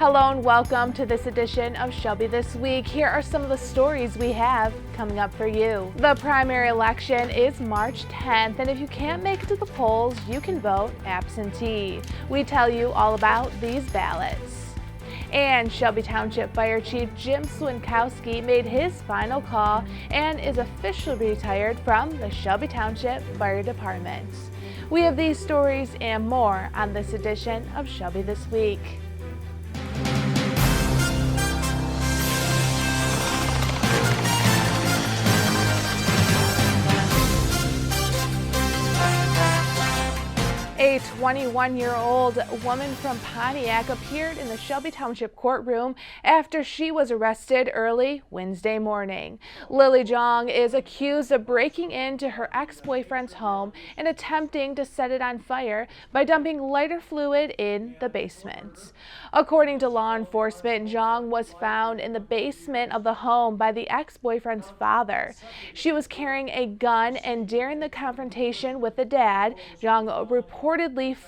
Hello and welcome to this edition of Shelby This Week. Here are some of the stories we have coming up for you. The primary election is March 10th, and if you can't make it to the polls, you can vote absentee. We tell you all about these ballots. And Shelby Township Fire Chief Jim Swinkowski made his final call and is officially retired from the Shelby Township Fire Department. We have these stories and more on this edition of Shelby This Week. A 21-year-old woman from Pontiac appeared in the Shelby Township courtroom after she was arrested early Wednesday morning. Lily Jong is accused of breaking into her ex-boyfriend's home and attempting to set it on fire by dumping lighter fluid in the basement. According to law enforcement, Jong was found in the basement of the home by the ex-boyfriend's father. She was carrying a gun, and during the confrontation with the dad, Jong reportedly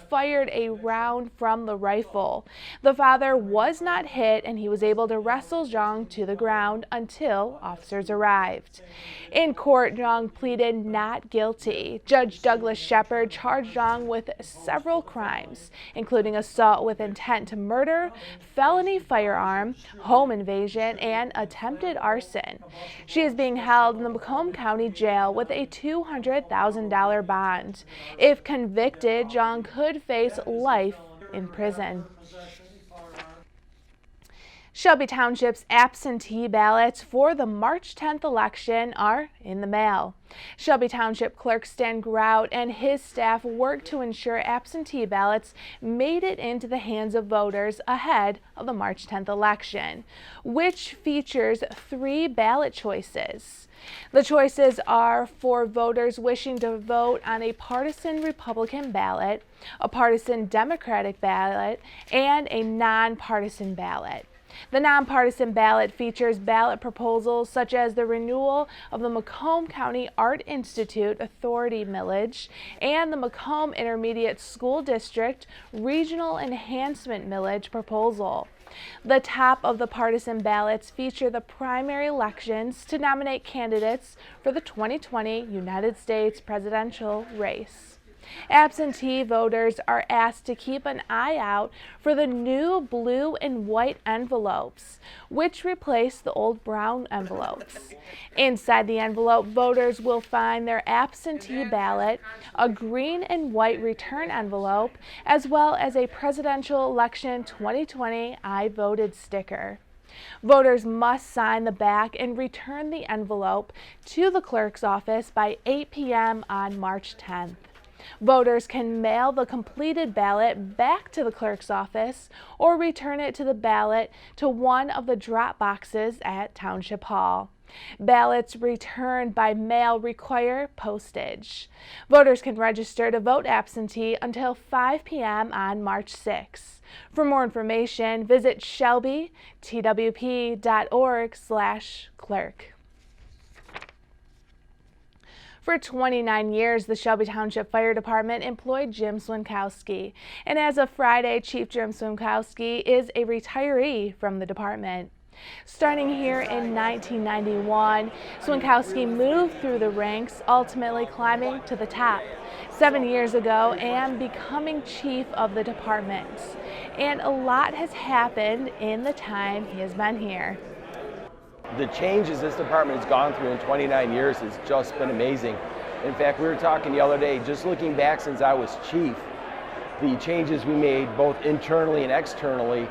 fired a round from the rifle. The father was not hit, and he was able to wrestle Jong to the ground until officers arrived. In court, Jong pleaded not guilty. Judge Douglas Shepard charged Jong with several crimes, including assault with intent to murder, felony firearm, home invasion, and attempted arson. She is being held in the Macomb County Jail with a $200,000 bond. If convicted, Jong could face life in prison. Shelby Township's absentee ballots for the March 10th election are in the mail. Shelby Township Clerk Stan Grout and his staff worked to ensure absentee ballots made it into the hands of voters ahead of the March 10th election, which features 3 ballot choices. The choices are for voters wishing to vote on a partisan Republican ballot, a partisan Democratic ballot, and a nonpartisan ballot. The nonpartisan ballot features ballot proposals such as the renewal of the Macomb County Art Institute Authority millage and the Macomb Intermediate School District Regional Enhancement millage proposal. The top of the partisan ballots feature the primary elections to nominate candidates for the 2020 United States presidential race. Absentee voters are asked to keep an eye out for the new blue and white envelopes, which replace the old brown envelopes. Inside the envelope, voters will find their absentee ballot, a green and white return envelope, as well as a presidential election 2020 I voted sticker. Voters must sign the back and return the envelope to the clerk's office by 8 p.m. on March 10th. Voters can mail the completed ballot back to the clerk's office or return it to the ballot to one of the drop boxes at Township Hall. Ballots returned by mail require postage. Voters can register to vote absentee until 5 p.m. on March 6. For more information, visit shelbytwp.org/clerk. For 29 years, the Shelby Township Fire Department employed Jim Swinkowski, and as of Friday, Chief Jim Swinkowski is a retiree from the department. Starting here in 1991, Swinkowski moved through the ranks, ultimately climbing to the top 7 years ago and becoming chief of the department. And a lot has happened in the time he has been here. The changes this department has gone through in 29 years has just been amazing. In fact, we were talking the other day, just looking back since I was chief, the changes we made both internally and externally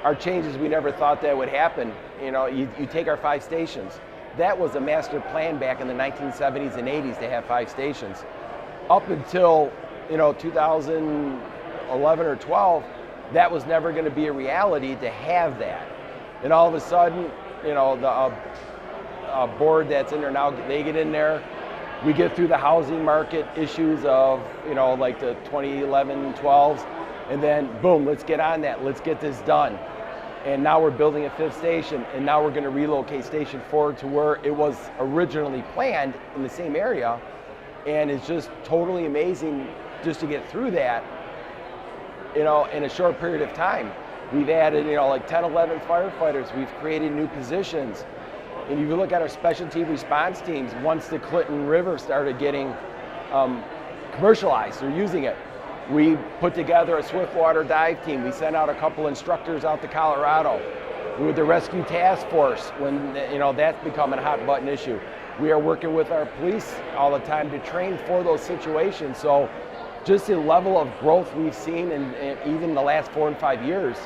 are changes we never thought that would happen. You know, you take our 5 stations. That was a master plan back in the 1970s and 80s to have 5 stations. Up until, 2011 or 12, that was never going to be a reality to have that. And all of a sudden, the board that's in there now, they get in there. We get through the housing market issues of, like the 2011, 12s, and then boom, let's get on that. Let's get this done. And now we're building a 5th station, and now we're going to relocate Station 4 to where it was originally planned in the same area. And it's just totally amazing just to get through that, in a short period of time. We've added, like 10, 11 firefighters. We've created new positions. And if you look at our specialty response teams, once the Clinton River started getting commercialized or using it, we put together a swiftwater dive team. We sent out a couple instructors out to Colorado. With the rescue task force, when that's becoming a hot button issue. We are working with our police all the time to train for those situations. So just the level of growth we've seen in even the last 4 and 5 years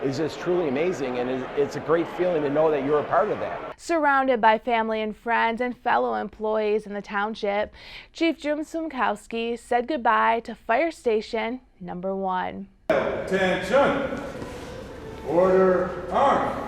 is just truly amazing, and it's a great feeling to know that you're a part of that. Surrounded by family and friends and fellow employees in the township, Chief Jim Sumkowski said goodbye to Fire Station Number 1. Attention! Order, arms!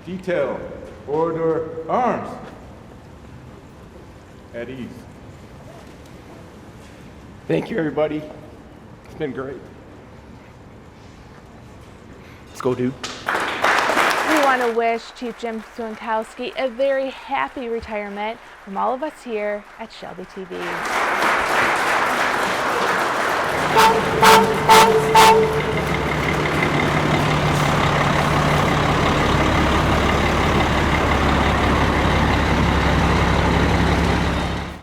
Detail, order, arms. At ease. Thank you, everybody. It's been great. Let's go, dude. We want to wish Chief Jim Sumkowski a very happy retirement from all of us here at Shelby TV.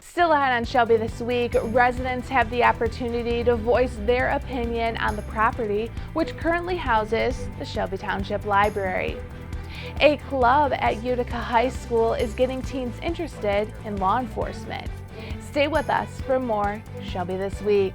Still ahead on Shelby this week, residents have the opportunity to voice their opinion on the property, which currently houses the Shelby Township Library. A club at Utica High School is getting teens interested in law enforcement. Stay with us for more Shelby This Week.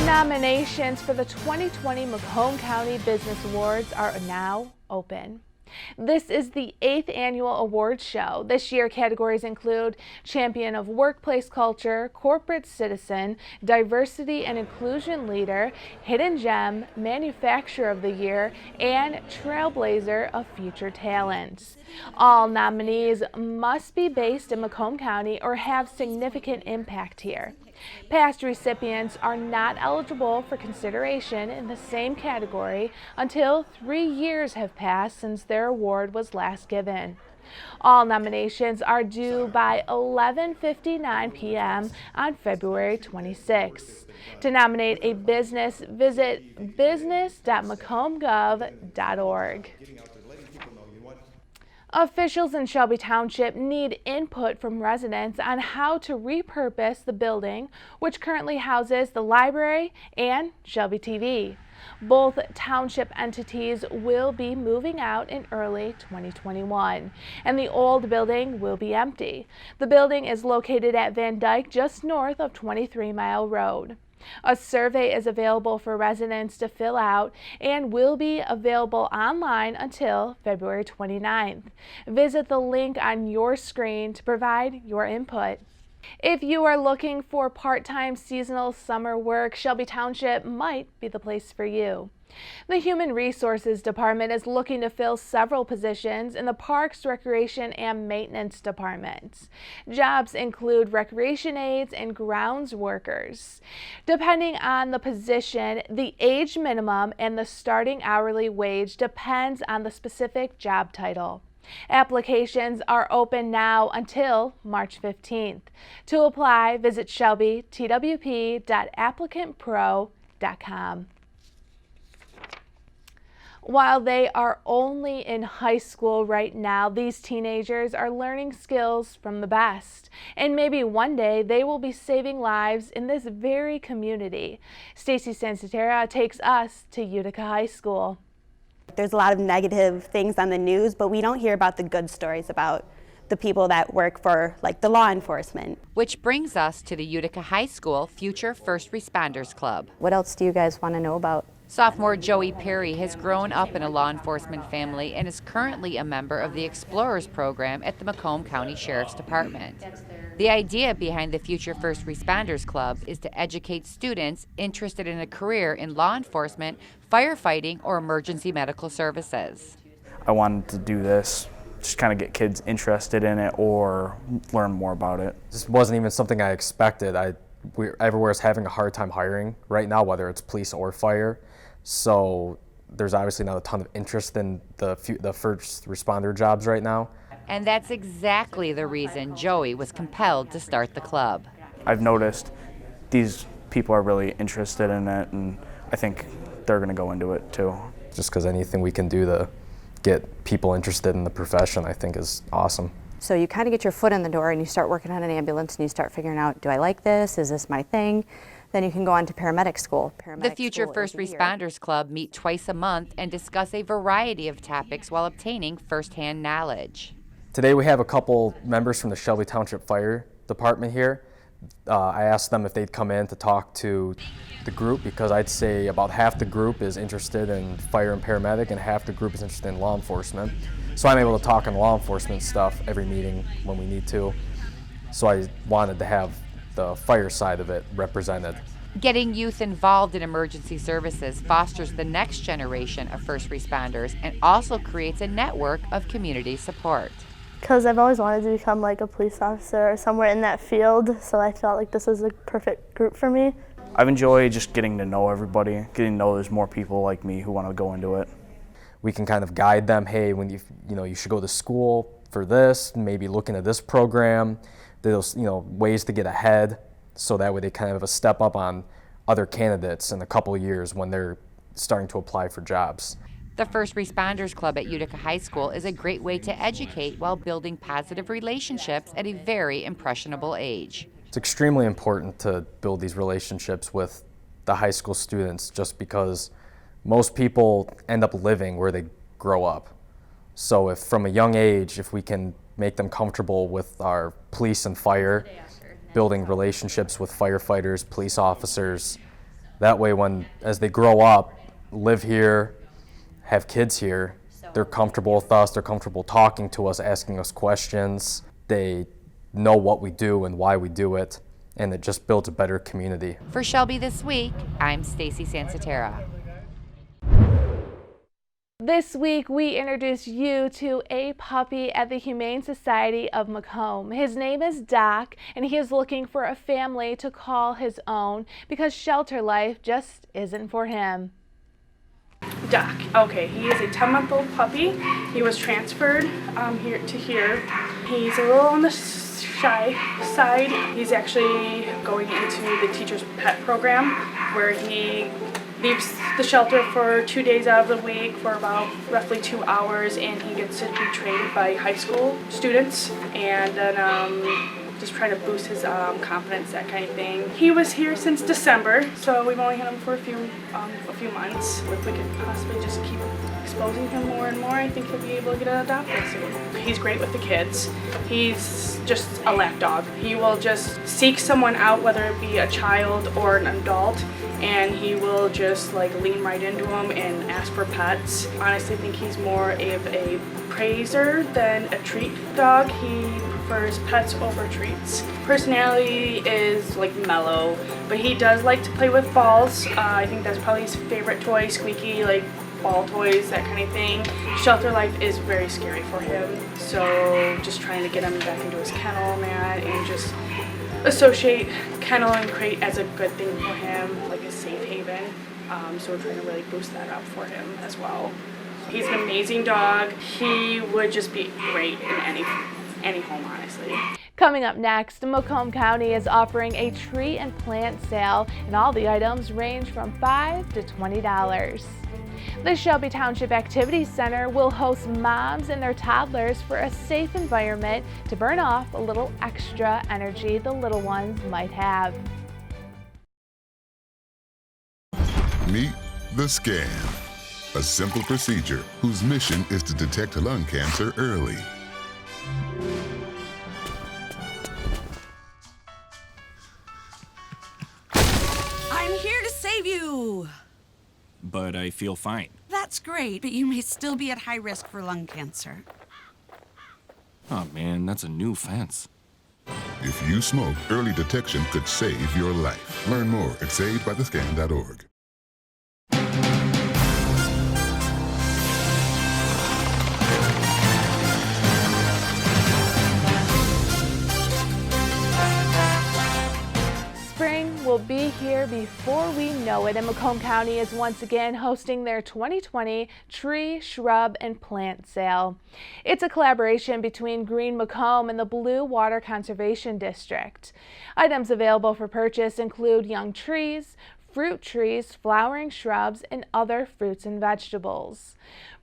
Nominations for the 2020 Macomb County Business Awards are now open. This is the 8th annual awards show. This year, categories include Champion of Workplace Culture, Corporate Citizen, Diversity and Inclusion Leader, Hidden Gem, Manufacturer of the Year, and Trailblazer of Future Talents. All nominees must be based in Macomb County or have significant impact here. Past recipients are not eligible for consideration in the same category until 3 years have passed since their award was last given. All nominations are due by 11:59 p.m. on February 26. To nominate a business, visit business.macombgov.org. Officials in Shelby Township need input from residents on how to repurpose the building, which currently houses the library and Shelby TV. Both township entities will be moving out in early 2021, and the old building will be empty. The building is located at Van Dyke, just north of 23 Mile Road. A survey is available for residents to fill out and will be available online until February 29th. Visit the link on your screen to provide your input. If you are looking for part-time seasonal summer work, Shelby Township might be the place for you. The Human Resources Department is looking to fill several positions in the Parks, Recreation, and Maintenance departments. Jobs include recreation aides and grounds workers. Depending on the position, the age minimum and the starting hourly wage depends on the specific job title. Applications are open now until March 15th. To apply, visit shelbytwp.applicantpro.com. While they are only in high school right now, these teenagers are learning skills from the best. And maybe one day they will be saving lives in this very community. Stacy Sansatera takes us to Utica High School. There's a lot of negative things on the news, but we don't hear about the good stories about the people that work for, like, the law enforcement. Which brings us to the Utica High School Future First Responders Club. What else do you guys want to know about? Sophomore Joey Perry has grown up in a law enforcement family and is currently a member of the Explorers program at the Macomb County Sheriff's Department. The idea behind the Future First Responders Club is to educate students interested in a career in law enforcement, firefighting, or emergency medical services. I wanted to do this, just kind of get kids interested in it or learn more about it. This wasn't even something I expected. Everywhere's having a hard time hiring right now, whether it's police or fire. So there's obviously not a ton of interest in the first responder jobs right now. And that's exactly the reason Joey was compelled to start the club. I've noticed these people are really interested in it, and I think they're going to go into it too. Just because anything we can do to get people interested in the profession, I think, is awesome. So you kind of get your foot in the door and you start working on an ambulance and you start figuring out, do I like this? Is this my thing? Then you can go on to paramedic school. The Future First Responders Club meet twice a month and discuss a variety of topics while obtaining firsthand knowledge. Today we have a couple members from the Shelby Township Fire Department here. I asked them if they'd come in to talk to the group, because I'd say about half the group is interested in fire and paramedic and half the group is interested in law enforcement. So I'm able to talk on law enforcement stuff every meeting when we need to. So I wanted to have the fire side of it represented. Getting youth involved in emergency services fosters the next generation of first responders and also creates a network of community support. Because I've always wanted to become like a police officer or somewhere in that field, so I felt like this was a perfect group for me. I've enjoyed just getting to know everybody, getting to know there's more people like me who want to go into it. We can kind of guide them, hey, when you should go to school for this, maybe look into this program. There's ways to get ahead, so that way they kind of have a step up on other candidates in a couple of years when they're starting to apply for jobs. The First Responders Club at Utica High School is a great way to educate while building positive relationships at a very impressionable age. It's extremely important to build these relationships with the high school students, just because most people end up living where they grow up. So if from a young age, if we can make them comfortable with our police and fire, building relationships with firefighters, police officers, that way as they grow up, live here, have kids here, they're comfortable with us, they're comfortable talking to us, asking us questions. They know what we do and why we do it, and it just builds a better community. For Shelby This Week, I'm Stacy Sansatera. This week, we introduce you to a puppy at the Humane Society of Macomb. His name is Doc, and he is looking for a family to call his own because shelter life just isn't for him. Doc. Okay, he is a 10-month-old puppy. He was transferred here to here. He's a little on the shy side. He's actually going into the teacher's pet program, where he leaves the shelter for 2 days out of the week for about roughly 2 hours, and he gets to be trained by high school students, and then just trying to boost his confidence, that kind of thing. He was here since December, so we've only had him for a few months. If we could possibly just keep exposing him more and more, I think he'll be able to get adopted soon. He's great with the kids. He's just a lap dog. He will just seek someone out, whether it be a child or an adult, and he will just like lean right into them and ask for pets. Honestly, I think he's more of a praiser than a treat dog. He prefers pets over treats. Personality is like mellow, but he does like to play with balls. I think that's probably his favorite toy, squeaky, like ball toys, that kind of thing. Shelter life is very scary for him, so just trying to get him back into his kennel mat and just associate kennel and crate as a good thing for him, like a safe haven. So we're trying to really boost that up for him as well. He's an amazing dog. He would just be great in any home, honestly. Coming up next, Macomb County is offering a tree and plant sale, and all the items range from $5 to $20. The Shelby Township Activity Center will host moms and their toddlers for a safe environment to burn off a little extra energy the little ones might have. Meet the scan, a simple procedure whose mission is to detect lung cancer early. I'm here to save you. But I feel fine. That's great, but you may still be at high risk for lung cancer. Oh man, that's a new fence. If you smoke, early detection could save your life. Learn more at savedbythescan.org. Spring will be here before we know it, and Macomb County is once again hosting their 2020 Tree, Shrub, and Plant Sale. It's a collaboration between Green Macomb and the Blue Water Conservation District. Items available for purchase include young trees, fruit trees, flowering shrubs, and other fruits and vegetables.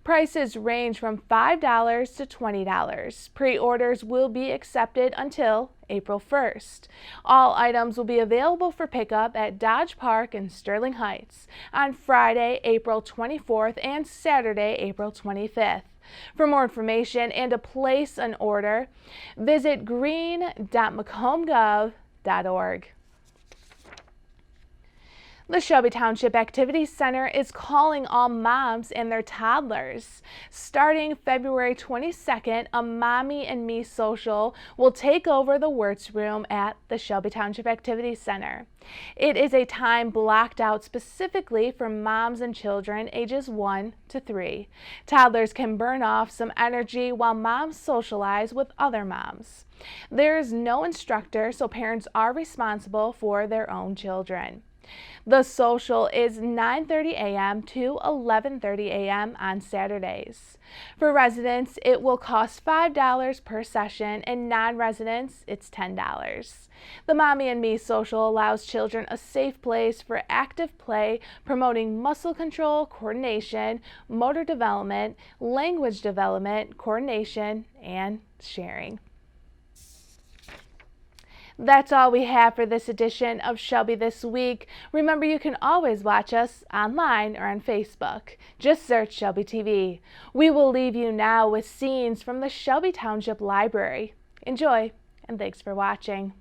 Prices range from $5 to $20. Pre-orders will be accepted until April 1st. All items will be available for pickup at Dodge Park in Sterling Heights on Friday, April 24th and Saturday, April 25th. For more information and to place an order, visit green.macombgov.org. The Shelby Township Activity Center is calling all moms and their toddlers. Starting February 22nd, a Mommy and Me social will take over the Wirtz Room at the Shelby Township Activity Center. It is a time blocked out specifically for moms and children ages 1 to 3. Toddlers can burn off some energy while moms socialize with other moms. There is no instructor, so parents are responsible for their own children. The social is 9:30 a.m. to 11:30 a.m. on Saturdays. For residents, it will cost $5 per session, and non-residents, it's $10. The Mommy and Me social allows children a safe place for active play, promoting muscle control, coordination, motor development, language development, coordination, and sharing. That's all we have for this edition of Shelby This Week. Remember, you can always watch us online or on Facebook. Just search ShelbyTV. We will leave you now with scenes from the Shelby Township Library. Enjoy, and thanks for watching.